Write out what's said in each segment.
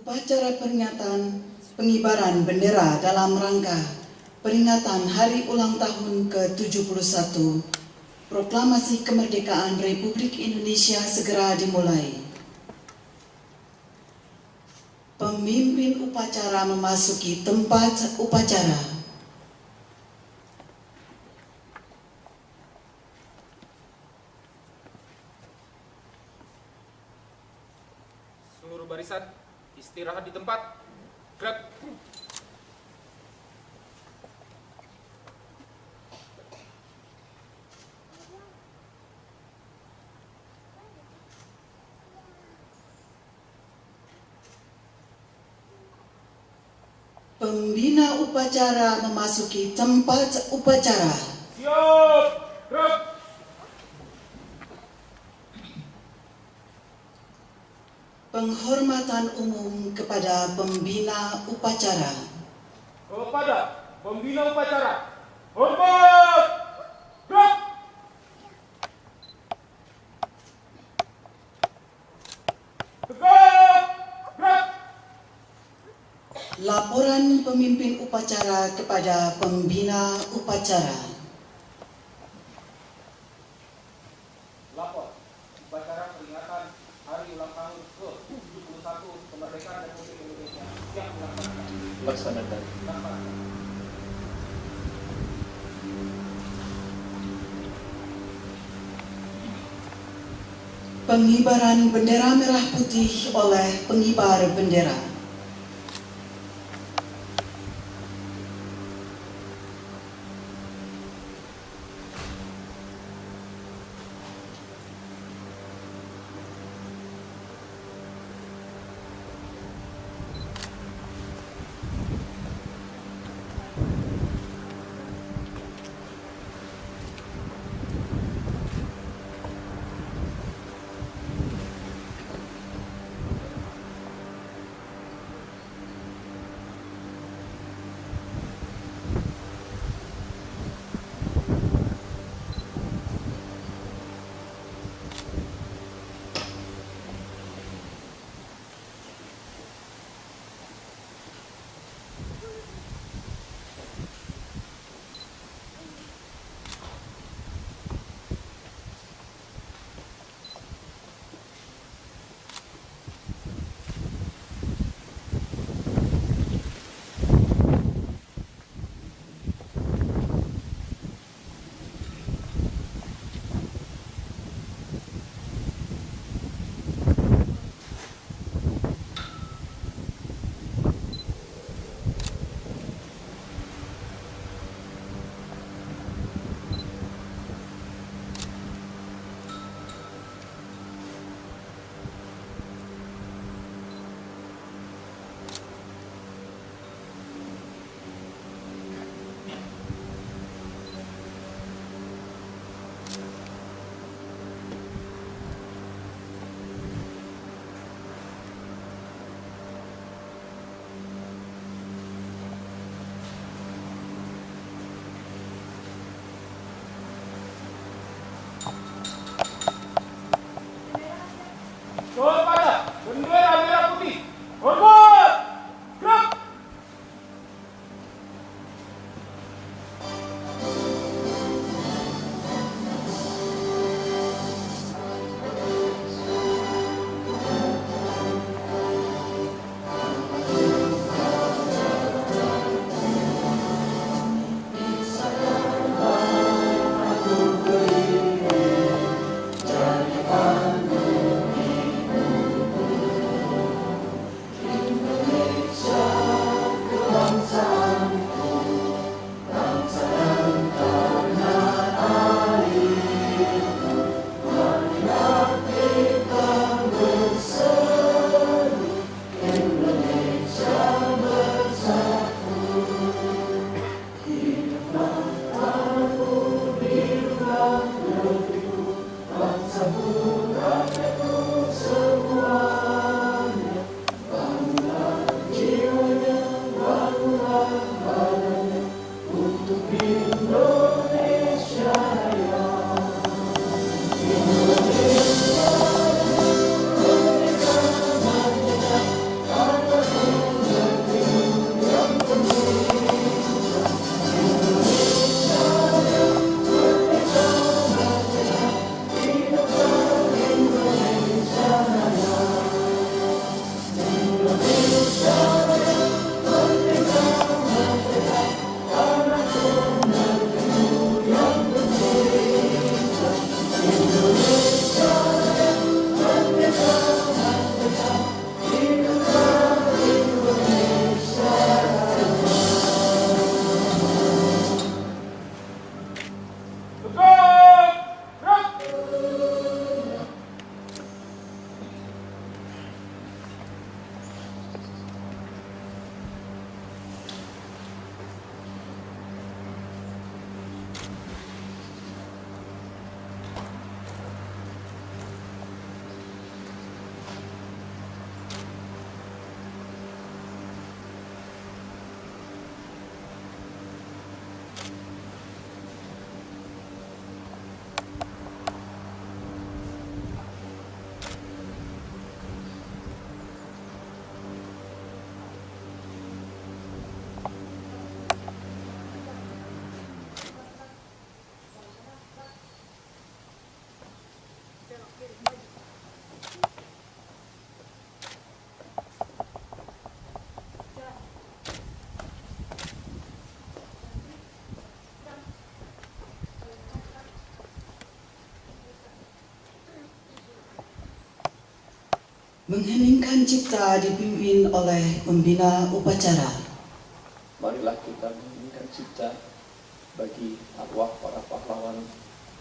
Upacara peringatan pengibaran bendera dalam rangka peringatan Hari Ulang Tahun ke-71 Proklamasi Kemerdekaan Republik Indonesia segera dimulai. Pemimpin upacara memasuki tempat upacara. Seluruh barisan istirahat di tempat. Gerak. Pembina upacara memasuki tempat upacara. Siap. Gerak. Penghormatan umum kepada pembina upacara. Kepada pembina upacara. Hormat. Gerak. Tegak. Gerak. Laporan pemimpin upacara kepada pembina upacara. Lapor upacara peringatan Hari Ulang Tahun ke-71 Kemerdekaan Republik Indonesia yang dilaksanakan. Laksanakan. Pengibaran bendera merah putih oleh pengibar bendera. Kepada bendera merah putih. Hormat. Gerak. Mengheningkan cipta dipimpin oleh pembina upacara. Marilah kita mengheningkan cipta bagi arwah para pahlawan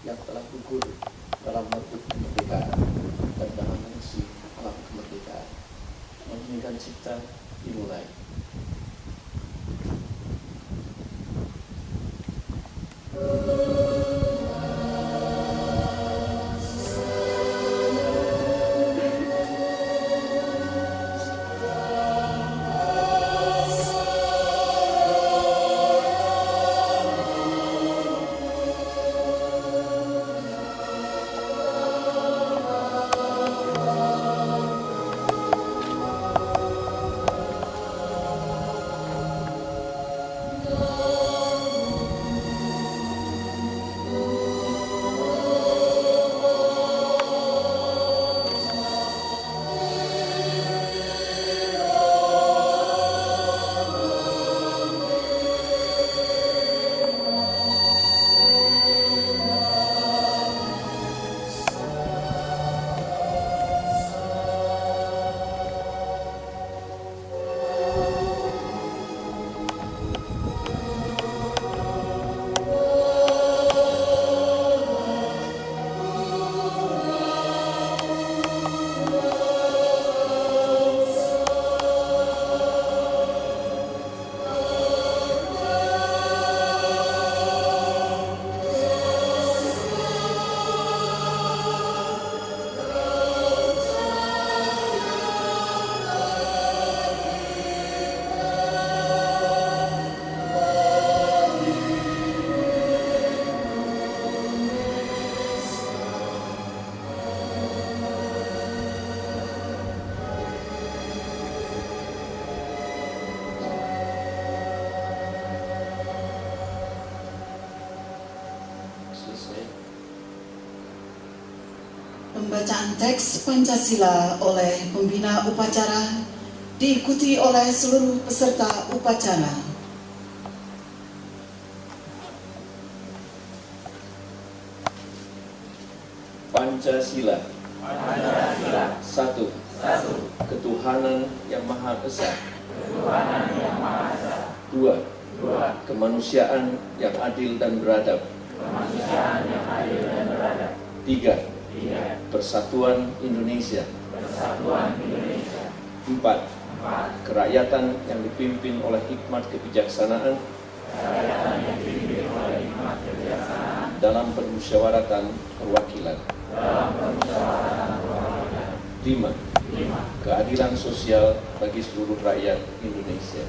yang telah gugur dalam merebut kemerdekaan dan dalam mengisi alam kemerdekaan. Mengheningkan cipta dimulai. Pembacaan teks Pancasila oleh pembina upacara diikuti oleh seluruh peserta upacara. Pancasila. Satu. Ketuhanan yang Maha Esa. Dua. Kemanusiaan yang adil dan beradab. Tiga. Persatuan Indonesia. Empat. Kerakyatan yang dipimpin oleh hikmat kebijaksanaan dalam permusyawaratan perwakilan. 5. Keadilan sosial bagi seluruh rakyat Indonesia.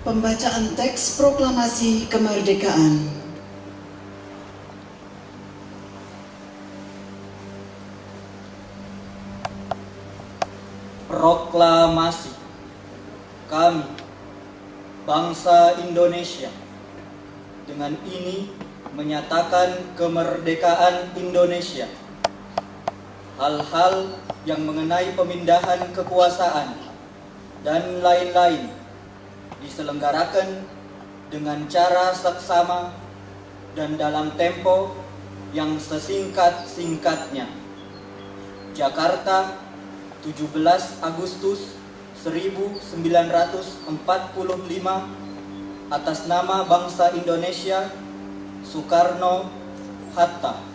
Pembacaan teks proklamasi kemerdekaan. Proklamasi. Kami, bangsa Indonesia, dengan ini menyatakan kemerdekaan Indonesia. Hal-hal yang mengenai pemindahan kekuasaan dan lain-lain diselenggarakan dengan cara seksama dan dalam tempo yang sesingkat-singkatnya. Jakarta, 17 Agustus 1945, atas nama bangsa Indonesia, Soekarno-Hatta.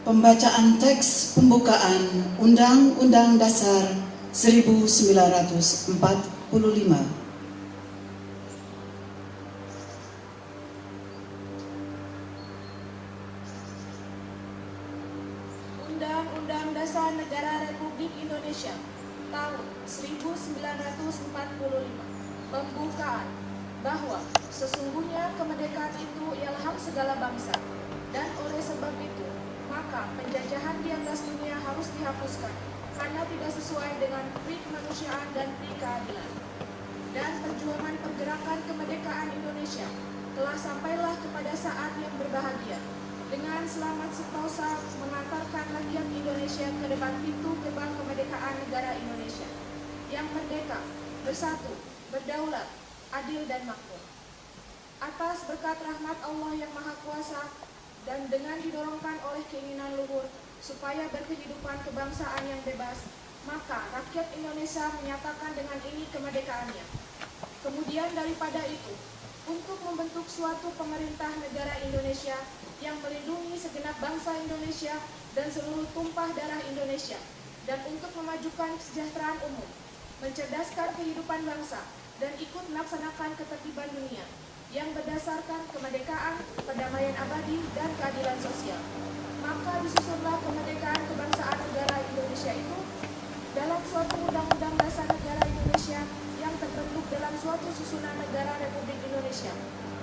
Pembacaan teks pembukaan Undang-Undang Dasar 1945. Undang-Undang Dasar Negara Republik Indonesia tahun 1945. Pembukaan bahwa sesungguhnya kemerdekaan itu ialah hak segala bangsa, dan oleh sebab itu maka penjajahan di atas dunia harus dihapuskan karena tidak sesuai dengan pri kemanusiaan dan pri keadilan. Dan perjuangan pergerakan kemerdekaan Indonesia telah sampailah kepada saat yang berbahagia, dengan selamat sentosa mengantarkan rakyat Indonesia ke depan pintu gerbang kemerdekaan negara Indonesia yang merdeka, bersatu, berdaulat, adil dan makmur. Atas berkat rahmat Allah yang Maha Kuasa dan dengan didorongkan oleh keinginan luhur supaya berkehidupan kebangsaan yang bebas, maka rakyat Indonesia menyatakan dengan ini kemerdekaannya. Kemudian daripada itu, untuk membentuk suatu pemerintah negara Indonesia yang melindungi segenap bangsa Indonesia dan seluruh tumpah darah Indonesia, dan untuk memajukan kesejahteraan umum, mencerdaskan kehidupan bangsa, dan ikut melaksanakan ketertiban dunia yang berdasarkan kemerdekaan, perdamaian abadi, dan keadilan sosial. Maka disusunlah kemerdekaan kebangsaan negara Indonesia itu dalam suatu undang-undang dasar negara Indonesia yang terbentuk dalam suatu susunan negara Republik Indonesia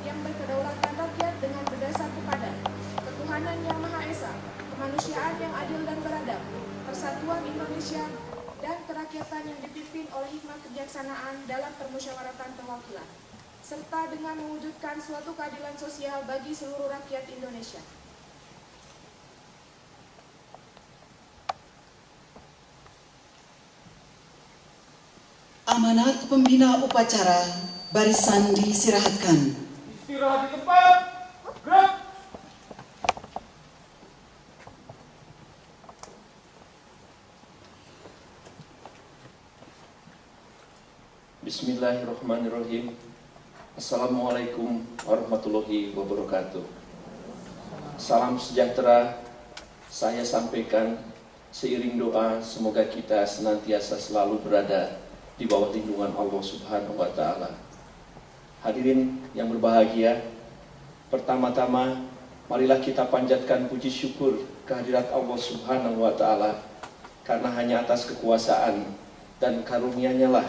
yang berkedaulatan rakyat dengan berdasar kepada ketuhanan yang Maha Esa, kemanusiaan yang adil dan beradab, persatuan Indonesia, dan kerakyatan yang dipimpin oleh hikmat kebijaksanaan dalam permusyawaratan perwakilan, serta dengan mewujudkan suatu keadilan sosial bagi seluruh rakyat Indonesia. Amanat pembina upacara, barisan diistirahatkan. Istirahat di tempat. Gerak. Bismillahirrahmanirrahim. Assalamualaikum warahmatullahi wabarakatuh. Salam sejahtera saya sampaikan seiring doa semoga kita senantiasa selalu berada di bawah lindungan Allah Subhanahu wa Ta'ala. Hadirin yang berbahagia, pertama-tama marilah kita panjatkan puji syukur kehadirat Allah Subhanahu wa Ta'ala, karena hanya atas kekuasaan dan karunia-Nya lah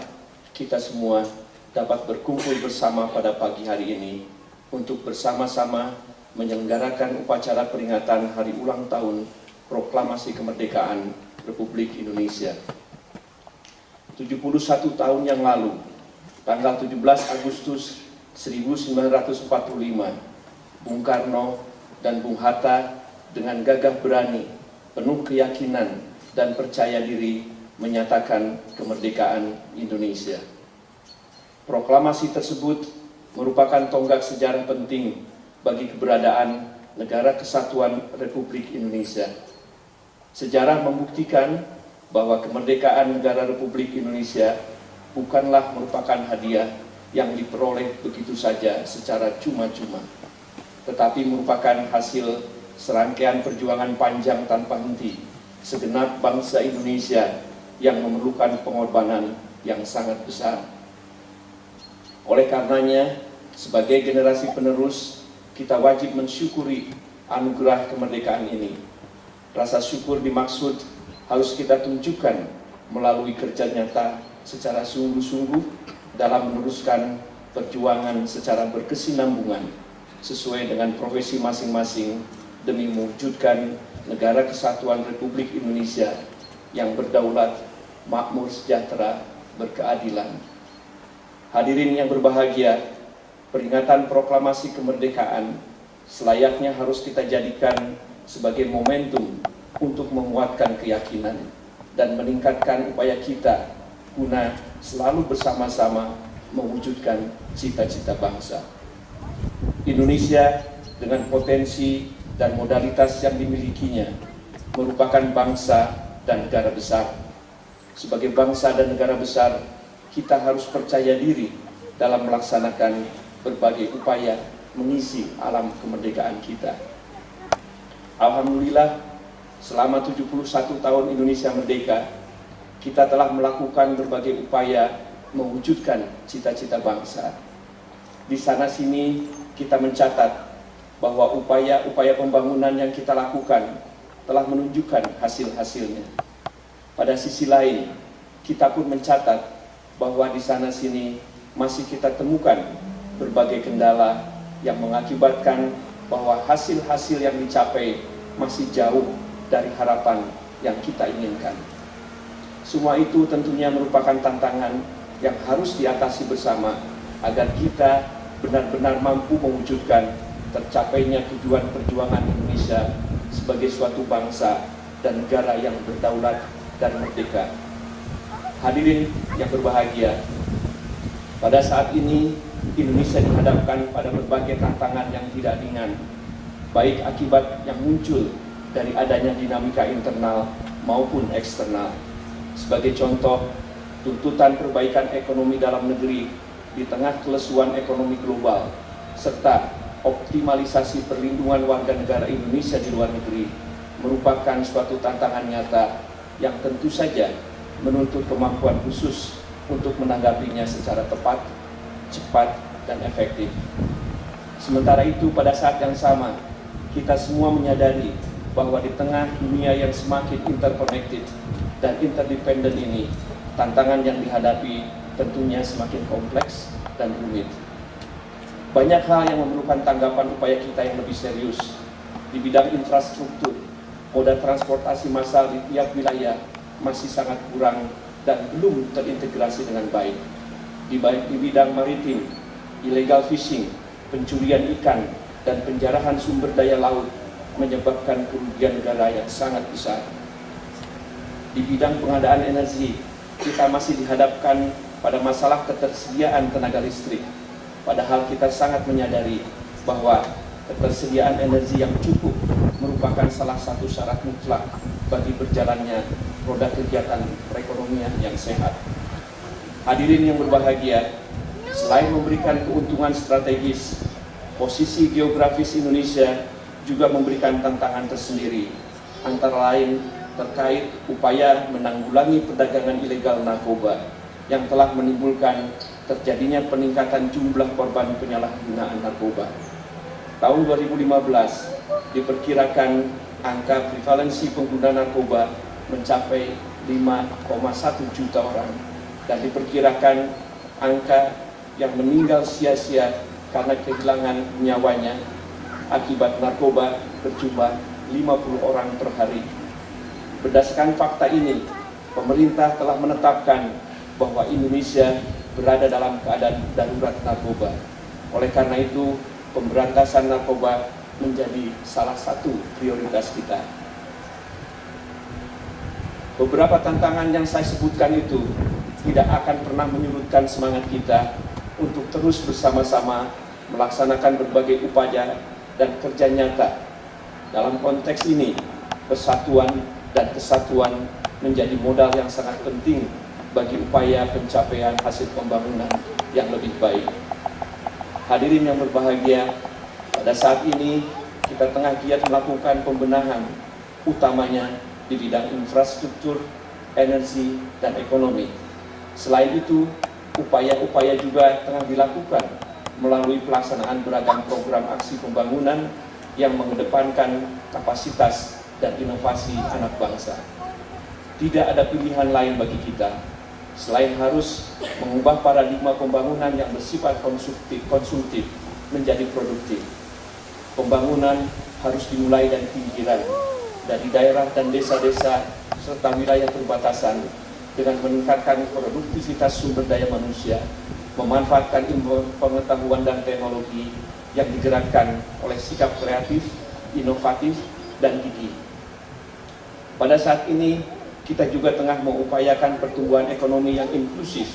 kita semua dapat berkumpul bersama pada pagi hari ini untuk bersama-sama menyelenggarakan upacara peringatan hari ulang tahun Proklamasi Kemerdekaan Republik Indonesia. 71 tahun yang lalu, tanggal 17 Agustus 1945, Bung Karno dan Bung Hatta dengan gagah berani, penuh keyakinan dan percaya diri menyatakan kemerdekaan Indonesia. Proklamasi tersebut merupakan tonggak sejarah penting bagi keberadaan Negara Kesatuan Republik Indonesia. Sejarah membuktikan bahwa kemerdekaan negara Republik Indonesia bukanlah merupakan hadiah yang diperoleh begitu saja secara cuma-cuma, tetapi merupakan hasil serangkaian perjuangan panjang tanpa henti segenap bangsa Indonesia yang memerlukan pengorbanan yang sangat besar. Oleh karenanya, sebagai generasi penerus, kita wajib mensyukuri anugerah kemerdekaan ini. Rasa syukur dimaksud harus kita tunjukkan melalui kerja nyata secara sungguh-sungguh dalam meneruskan perjuangan secara berkesinambungan sesuai dengan profesi masing-masing demi mewujudkan Negara Kesatuan Republik Indonesia yang berdaulat, makmur, sejahtera, berkeadilan. Hadirin yang berbahagia, peringatan proklamasi kemerdekaan selayaknya harus kita jadikan sebagai momentum untuk menguatkan keyakinan dan meningkatkan upaya kita guna selalu bersama-sama mewujudkan cita-cita bangsa. Indonesia dengan potensi dan modalitas yang dimilikinya merupakan bangsa dan negara besar. Sebagai bangsa dan negara besar, kita harus percaya diri dalam melaksanakan berbagai upaya mengisi alam kemerdekaan kita. Alhamdulillah, selama 71 tahun Indonesia merdeka, kita telah melakukan berbagai upaya mewujudkan cita-cita bangsa. Di sana-sini kita mencatat bahwa upaya-upaya pembangunan yang kita lakukan telah menunjukkan hasil-hasilnya. Pada sisi lain, kita pun mencatat bahwa di sana-sini masih kita temukan berbagai kendala yang mengakibatkan bahwa hasil-hasil yang dicapai masih jauh dari harapan yang kita inginkan. Semua itu tentunya merupakan tantangan yang harus diatasi bersama agar kita benar-benar mampu mewujudkan tercapainya tujuan perjuangan Indonesia sebagai suatu bangsa dan negara yang berdaulat dan merdeka. Hadirin yang berbahagia, pada saat ini Indonesia dihadapkan pada berbagai tantangan yang tidak ringan, baik akibat yang muncul dari adanya dinamika internal maupun eksternal. Sebagai contoh, tuntutan perbaikan ekonomi dalam negeri di tengah kelesuan ekonomi global, serta optimalisasi perlindungan warga negara Indonesia di luar negeri merupakan suatu tantangan nyata yang tentu saja menuntut kemampuan khusus untuk menanggapinya secara tepat, cepat, dan efektif. Sementara itu, pada saat yang sama, kita semua menyadari bahwa di tengah dunia yang semakin interconnected dan interdependent ini, tantangan yang dihadapi tentunya semakin kompleks dan rumit. Banyak hal yang memerlukan tanggapan upaya kita yang lebih serius. Di bidang infrastruktur, moda transportasi massal di tiap wilayah masih sangat kurang dan belum terintegrasi dengan baik. Di bidang maritim, illegal fishing, pencurian ikan, dan penjarahan sumber daya laut menyebabkan kerugian negara yang sangat besar. Di bidang pengadaan energi, kita masih dihadapkan pada masalah ketersediaan tenaga listrik. Padahal kita sangat menyadari bahwa ketersediaan energi yang cukup merupakan salah satu syarat mutlak bagi berjalannya roda kegiatan perekonomian yang sehat. Hadirin yang berbahagia, selain memberikan keuntungan strategis, posisi geografis Indonesia juga memberikan tantangan tersendiri, antara lain terkait upaya menanggulangi perdagangan ilegal narkoba yang telah menimbulkan terjadinya peningkatan jumlah korban penyalahgunaan narkoba. Tahun 2015 diperkirakan angka prevalensi pengguna narkoba mencapai 5,1 juta orang dan diperkirakan angka yang meninggal sia-sia karena kehilangan nyawanya akibat narkoba berjumlah 50 orang per hari. Berdasarkan fakta ini, pemerintah telah menetapkan bahwa Indonesia berada dalam keadaan darurat narkoba. Oleh karena itu, pemberantasan narkoba menjadi salah satu prioritas kita. Beberapa tantangan yang saya sebutkan itu tidak akan pernah menyurutkan semangat kita untuk terus bersama-sama melaksanakan berbagai upaya dan kerja nyata. Dalam konteks ini, persatuan dan kesatuan menjadi modal yang sangat penting bagi upaya pencapaian hasil pembangunan yang lebih baik. Hadirin yang berbahagia, pada saat ini kita tengah giat melakukan pembenahan, utamanya di bidang infrastruktur, energi, dan ekonomi. Selain itu, upaya-upaya juga tengah dilakukan melalui pelaksanaan beragam program aksi pembangunan yang mengedepankan kapasitas dan inovasi anak bangsa. Tidak ada pilihan lain bagi kita selain harus mengubah paradigma pembangunan yang bersifat konsumtif menjadi produktif. Pembangunan harus dimulai dari pinggiran, dari daerah dan desa-desa serta wilayah perbatasan dengan meningkatkan produktivitas sumber daya manusia, memanfaatkan ilmu pengetahuan dan teknologi yang digerakkan oleh sikap kreatif, inovatif, dan gigih. Pada saat ini, kita juga tengah mengupayakan pertumbuhan ekonomi yang inklusif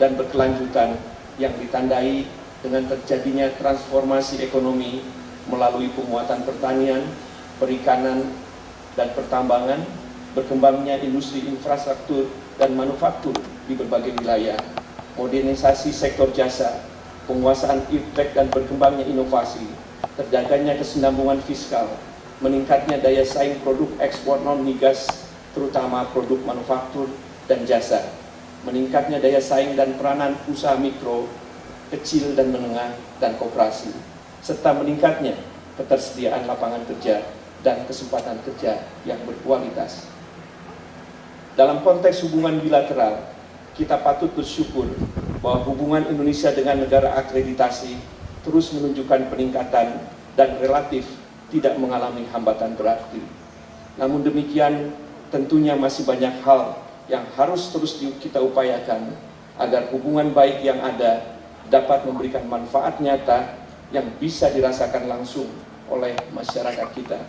dan berkelanjutan yang ditandai dengan terjadinya transformasi ekonomi melalui penguatan pertanian, perikanan, dan pertambangan, berkembangnya industri infrastruktur dan manufaktur di berbagai wilayah, modernisasi sektor jasa, penguasaan iptek dan berkembangnya inovasi, terjaganya kesinambungan fiskal, meningkatnya daya saing produk ekspor non-migas, terutama produk manufaktur dan jasa, meningkatnya daya saing dan peranan usaha mikro, kecil dan menengah, dan koperasi, serta meningkatnya ketersediaan lapangan kerja dan kesempatan kerja yang berkualitas. Dalam konteks hubungan bilateral, kita patut bersyukur bahwa hubungan Indonesia dengan negara akreditasi terus menunjukkan peningkatan dan relatif tidak mengalami hambatan berarti. Namun demikian, tentunya masih banyak hal yang harus terus kita upayakan agar hubungan baik yang ada dapat memberikan manfaat nyata yang bisa dirasakan langsung oleh masyarakat kita.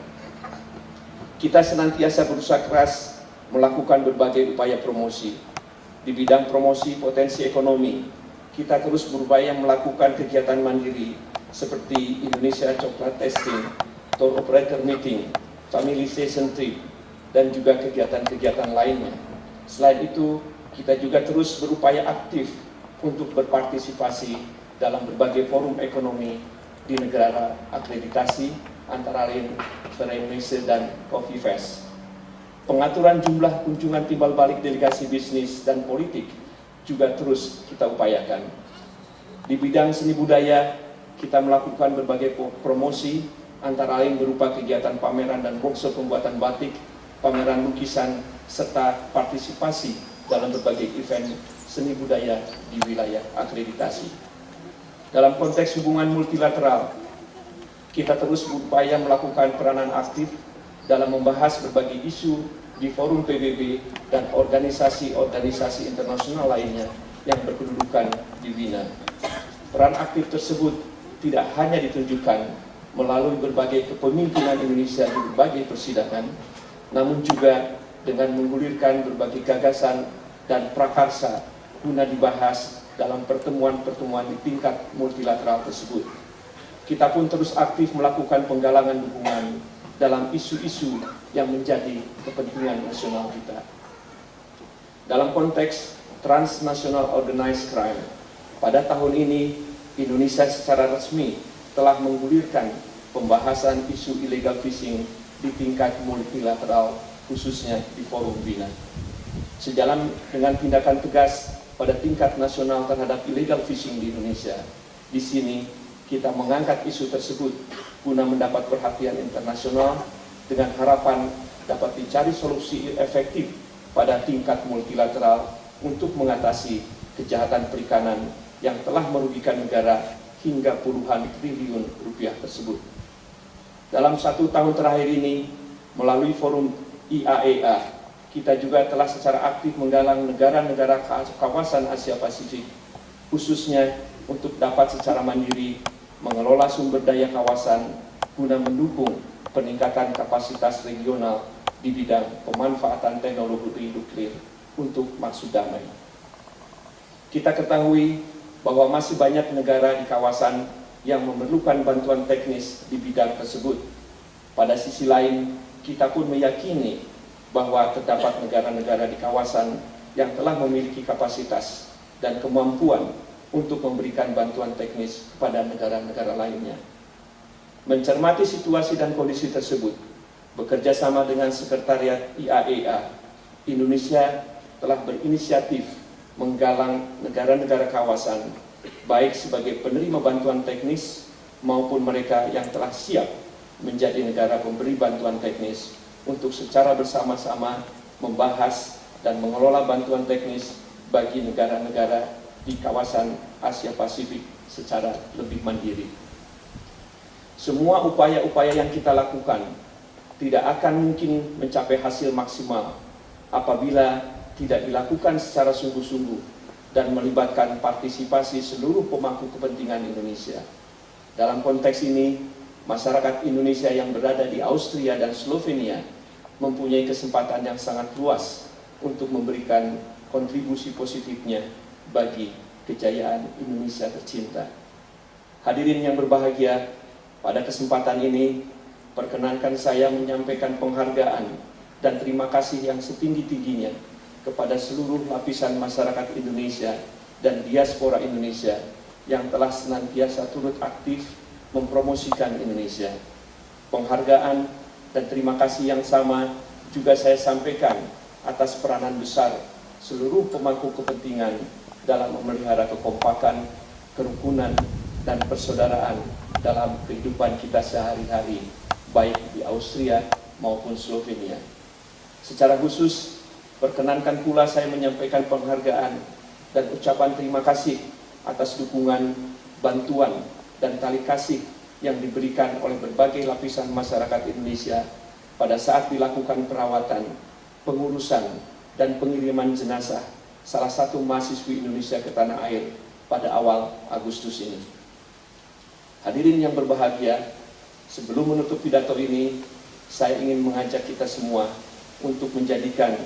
Kita senantiasa berusaha keras melakukan berbagai upaya promosi, Di bidang promosi potensi ekonomi, kita terus berupaya melakukan kegiatan mandiri seperti Indonesia Coklat Tasting, Tour Operator Meeting, Family Station Trip, dan juga kegiatan-kegiatan lainnya. Selain itu, kita juga terus berupaya aktif untuk berpartisipasi dalam berbagai forum ekonomi di negara akreditasi, antara lain Indonesia dan Coffee Fest. Pengaturan jumlah kunjungan timbal balik delegasi bisnis dan politik juga terus kita upayakan. Di bidang seni budaya, kita melakukan berbagai promosi, antara lain berupa kegiatan pameran dan workshop pembuatan batik, pameran lukisan, serta partisipasi dalam berbagai event seni budaya di wilayah akreditasi. Dalam konteks hubungan multilateral, kita terus berupaya melakukan peranan aktif dalam membahas berbagai isu di forum PBB dan organisasi-organisasi internasional lainnya yang berkedudukan di Wina. Peran aktif tersebut tidak hanya ditunjukkan melalui berbagai kepemimpinan Indonesia di berbagai persidangan, namun juga dengan menggulirkan berbagai gagasan dan prakarsa guna dibahas dalam pertemuan-pertemuan di tingkat multilateral tersebut. Kita pun terus aktif melakukan penggalangan dukungan dalam isu-isu yang menjadi kepentingan nasional kita. Dalam konteks transnational organized crime, pada tahun ini Indonesia secara resmi telah menggulirkan pembahasan isu illegal fishing di tingkat multilateral, khususnya di forum Wina. Sejalan dengan tindakan tegas pada tingkat nasional terhadap illegal fishing di Indonesia, di sini kita mengangkat isu tersebut guna mendapat perhatian internasional dengan harapan dapat dicari solusi efektif pada tingkat multilateral untuk mengatasi kejahatan perikanan yang telah merugikan negara hingga puluhan triliun rupiah tersebut. Dalam 1 tahun terakhir ini, melalui forum IAEA, kita juga telah secara aktif menggalang negara-negara kawasan Asia Pasifik, khususnya untuk dapat secara mandiri mengelola sumber daya kawasan guna mendukung peningkatan kapasitas regional di bidang pemanfaatan teknologi nuklir untuk maksud damai. Kita ketahui bahwa masih banyak negara di kawasan yang memerlukan bantuan teknis di bidang tersebut. Pada sisi lain, kita pun meyakini bahwa terdapat negara-negara di kawasan yang telah memiliki kapasitas dan kemampuan untuk memberikan bantuan teknis kepada negara-negara lainnya. Mencermati situasi dan kondisi tersebut, bekerja sama dengan Sekretariat IAEA, Indonesia telah berinisiatif menggalang negara-negara kawasan, baik sebagai penerima bantuan teknis maupun mereka yang telah siap menjadi negara pemberi bantuan teknis untuk secara bersama-sama membahas dan mengelola bantuan teknis bagi negara-negara di kawasan Asia Pasifik secara lebih mandiri. Semua upaya-upaya yang kita lakukan tidak akan mungkin mencapai hasil maksimal apabila tidak dilakukan secara sungguh-sungguh dan melibatkan partisipasi seluruh pemangku kepentingan Indonesia. Dalam konteks ini, masyarakat Indonesia yang berada di Austria dan Slovenia mempunyai kesempatan yang sangat luas untuk memberikan kontribusi positifnya bagi kejayaan Indonesia tercinta. Hadirin yang berbahagia, pada kesempatan ini perkenankan saya menyampaikan penghargaan dan terima kasih yang setinggi-tingginya kepada seluruh lapisan masyarakat Indonesia dan diaspora Indonesia yang telah senantiasa turut aktif mempromosikan Indonesia. Penghargaan dan terima kasih yang sama juga saya sampaikan atas peranan besar seluruh pemangku kepentingan dalam memelihara kekompakan, kerukunan, dan persaudaraan dalam kehidupan kita sehari-hari, baik di Austria maupun Slovenia. Secara khusus, perkenankan pula saya menyampaikan penghargaan dan ucapan terima kasih atas dukungan, bantuan, dan tali kasih yang diberikan oleh berbagai lapisan masyarakat Indonesia pada saat dilakukan perawatan, pengurusan, dan pengiriman jenazah salah satu mahasiswi Indonesia ke tanah air pada awal Agustus ini. Hadirin yang berbahagia, sebelum menutup pidato ini, saya ingin mengajak kita semua untuk menjadikan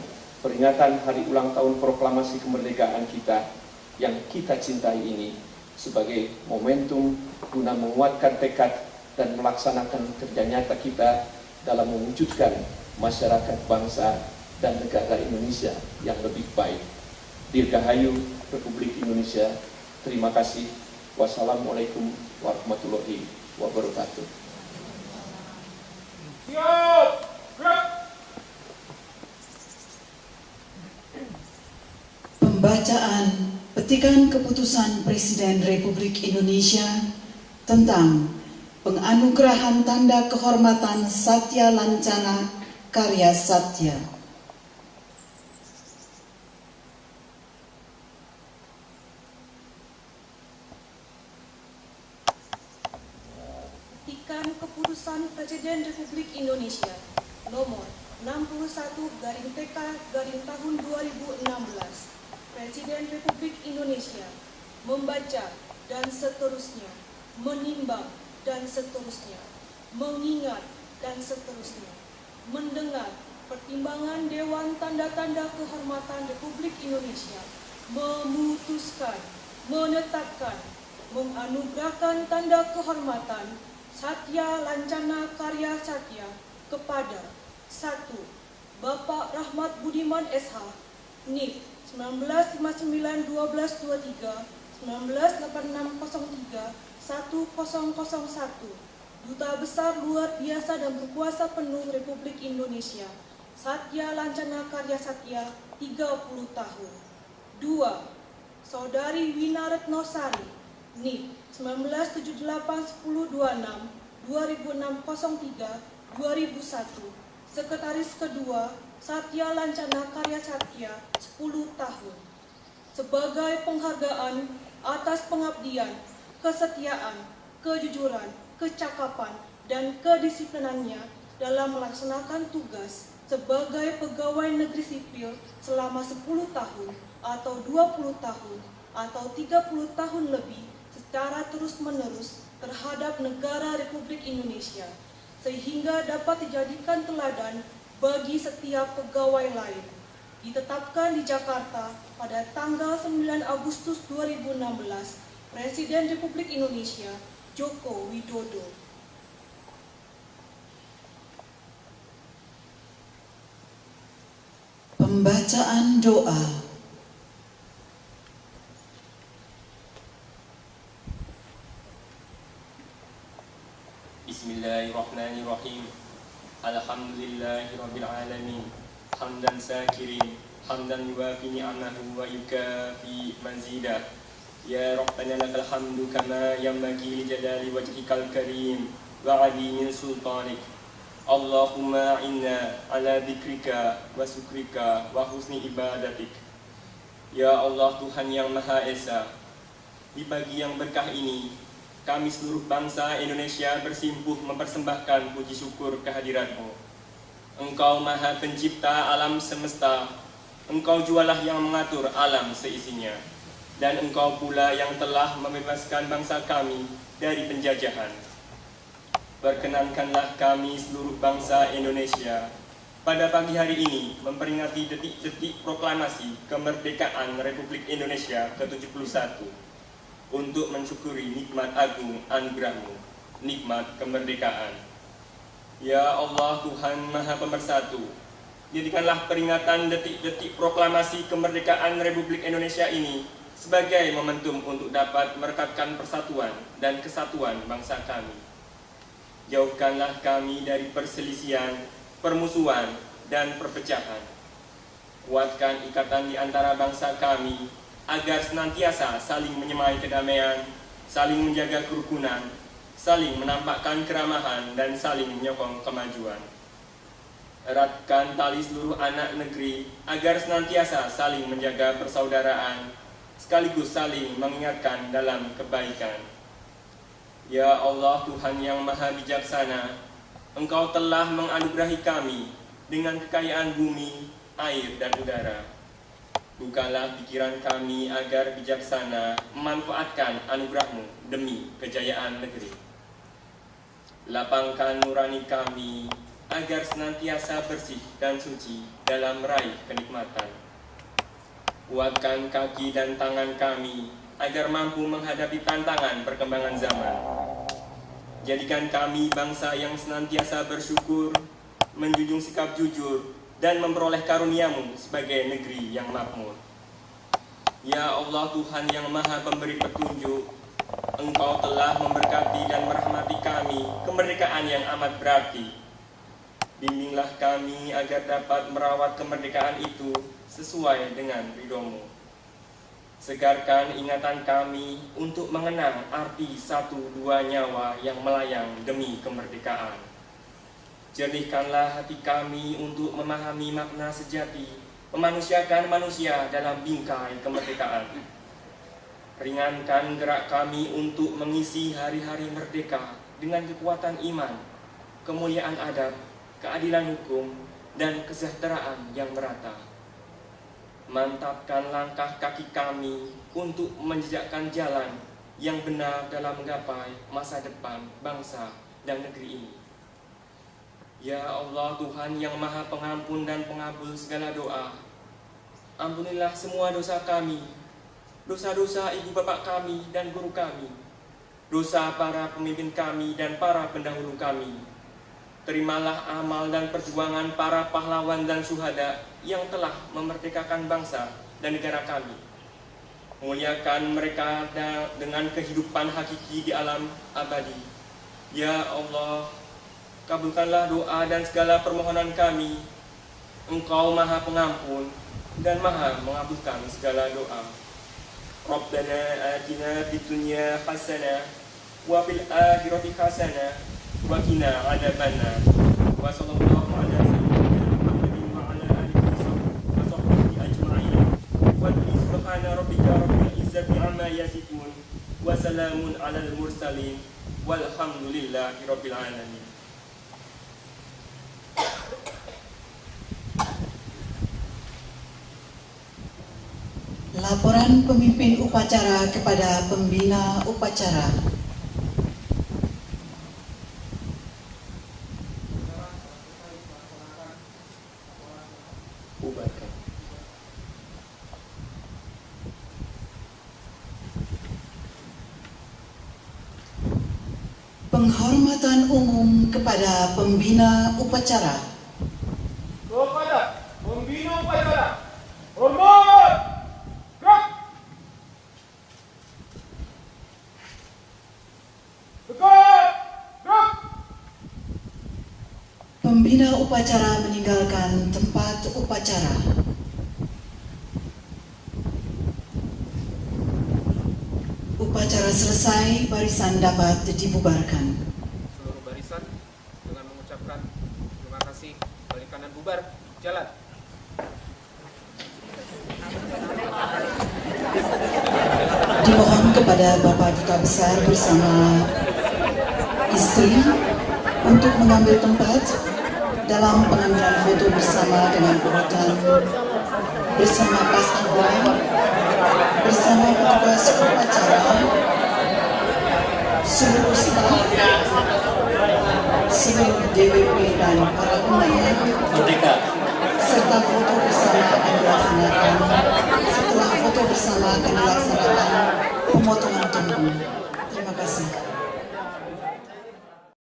peringatan hari ulang tahun proklamasi kemerdekaan kita yang kita cintai ini sebagai momentum guna menguatkan tekad dan melaksanakan kerja nyata kita dalam mewujudkan masyarakat bangsa dan negara Indonesia yang lebih baik. Dirgahayu Republik Indonesia. Terima kasih. Wassalamualaikum warahmatullahi wabarakatuh. Siap, gerak. Pembacaan petikan keputusan Presiden Republik Indonesia tentang penganugerahan tanda kehormatan Satya Lancana Karya Satya. Petikan keputusan Presiden Republik Indonesia nomor 61/TK/tahun 2016. Presiden Republik Indonesia membaca dan seterusnya, menimbang dan seterusnya, mengingat dan seterusnya, mendengar pertimbangan Dewan Tanda-Tanda Kehormatan Republik Indonesia, memutuskan, menetapkan, menganugerahkan tanda kehormatan Satya Lancana Karya Satya kepada 1. Bapak Rahmat Budiman SH, NIP 1959-1223, 198603, 1001, Duta Besar Luar Biasa dan Berkuasa Penuh Republik Indonesia, Satya Lancana Karya Satya, 30 tahun. 2. Saudari Wina Retnosari, NIP 1978-1026, 2006-03, 2001, Sekretaris Kedua, Satya Lancana Karya Satya, 10 tahun. Sebagai penghargaan atas pengabdian, kesetiaan, kejujuran, kecakapan, dan kedisiplinannya dalam melaksanakan tugas sebagai pegawai negeri sipil selama 10 tahun atau 20 tahun atau 30 tahun lebih secara terus-menerus terhadap negara Republik Indonesia, sehingga dapat dijadikan teladan bagi setiap pegawai lain. Ditetapkan di Jakarta pada tanggal 9 Agustus 2016, Presiden Republik Indonesia Joko Widodo. Pembacaan doa. Bismillahirrahmanirrahim. Alhamdulillahirabbil alamin. Hamdan sakirin, hamdan yuwafi ni'amahu wa yukafi mazidah. Ya Rabbana lakal hamdu kama yanbaghi li jalali wajhikal karim wa 'azimi sultanik. Allahumma inna ala dzikrika wa syukrika wa husni ibadatik. Ya Allah Tuhan yang Maha Esa, di pagi yang berkah ini kami seluruh bangsa Indonesia bersimpuh mempersembahkan puji syukur kehadirat-Mu. Engkau Maha Pencipta alam semesta, Engkau jualah yang mengatur alam seisinya, dan Engkau pula yang telah membebaskan bangsa kami dari penjajahan. Perkenankanlah kami seluruh bangsa Indonesia pada pagi hari ini memperingati detik-detik proklamasi kemerdekaan Republik Indonesia ke-71 untuk mensyukuri nikmat agung anugerah-Mu, nikmat kemerdekaan. Ya Allah Tuhan Maha Pemersatu, jadikanlah peringatan detik-detik proklamasi kemerdekaan Republik Indonesia ini sebagai momentum untuk dapat merekatkan persatuan dan kesatuan bangsa kami. Jauhkanlah kami dari perselisihan, permusuhan, dan perpecahan. Kuatkan ikatan di antara bangsa kami agar senantiasa saling menyemai kedamaian, saling menjaga kerukunan, saling menampakkan keramahan, dan saling menyokong kemajuan. Eratkan tali seluruh anak negeri agar senantiasa saling menjaga persaudaraan, sekaligus saling mengingatkan dalam kebaikan. Ya Allah Tuhan yang Maha Bijaksana, Engkau telah menganugerahi kami dengan kekayaan bumi, air, dan udara. Bukalah pikiran kami agar bijaksana memanfaatkan anugerah-Mu demi kejayaan negeri. Lapangkan nurani kami agar senantiasa bersih dan suci dalam meraih kenikmatan. Kuatkan kaki dan tangan kami agar mampu menghadapi tantangan perkembangan zaman. Jadikan kami bangsa yang senantiasa bersyukur, menjunjung sikap jujur, dan memperoleh karunia-Mu sebagai negeri yang makmur. Ya Allah Tuhan yang Maha Pemberi Petunjuk, Engkau telah memberkati dan merahmati kami kemerdekaan yang amat berarti. Bimbinglah kami agar dapat merawat kemerdekaan itu sesuai dengan ridho-Mu. Segarkan ingatan kami untuk mengenang arti 1-2 nyawa yang melayang demi kemerdekaan. Jernihkanlah hati kami untuk memahami makna sejati memanusiakan manusia dalam bingkai kemerdekaan. Ringankan gerak kami untuk mengisi hari-hari merdeka dengan kekuatan iman, kemuliaan adab, keadilan hukum, dan kesejahteraan yang merata. Mantapkan langkah kaki kami untuk menjejakkan jalan yang benar dalam menggapai masa depan bangsa dan negeri ini. Ya Allah Tuhan yang Maha Pengampun dan Pengabul segala doa, ampunilah semua dosa kami, dosa-dosa ibu bapak kami dan guru kami, dosa para pemimpin kami dan para pendahulu kami. Terimalah amal dan perjuangan para pahlawan dan syuhada yang telah memerdekakan bangsa dan negara kami. Muliakan mereka dengan kehidupan hakiki di alam abadi. Ya Allah, kabulkanlah doa dan segala permohonan kami. Engkau Maha Pengampun dan Maha mengabulkan segala doa. Rabbana atina fid dunya hasanah wa fil akhirati hasanah wa qina adzabannar. Wa sallallahu ala sayyidina Muhammadin wa ala alihi wa sahbihi ajma'in. Wa subhana rabbika rabbil izzati amma yasifun wa salamun alal mursalin walhamdulillahi rabbil alamin. Laporan pemimpin upacara kepada pembina upacara. Bubarkan. Penghormatan umum kepada pembina upacara. Kepada pembina upacara, hormat! Gerak! Tegak! Gerak! Pembina upacara meninggalkan tempat upacara. Upacara selesai, barisan dapat dibubarkan. Seluruh barisan dengan mengucapkan terima kasih, balik kanan bubar, jalan. Dimohon kepada Bapak Duta Besar bersama istri untuk mengambil tempat dalam pengambilan foto bersama dengan urutan bersama paskibra, bersama petugas upacara, seluruh staf, seluruh DWP dan para undangan, serta foto bersama akan dilaksanakan. Setelah foto bersama akan dilaksanakan pemotongan tubuh. Terima kasih.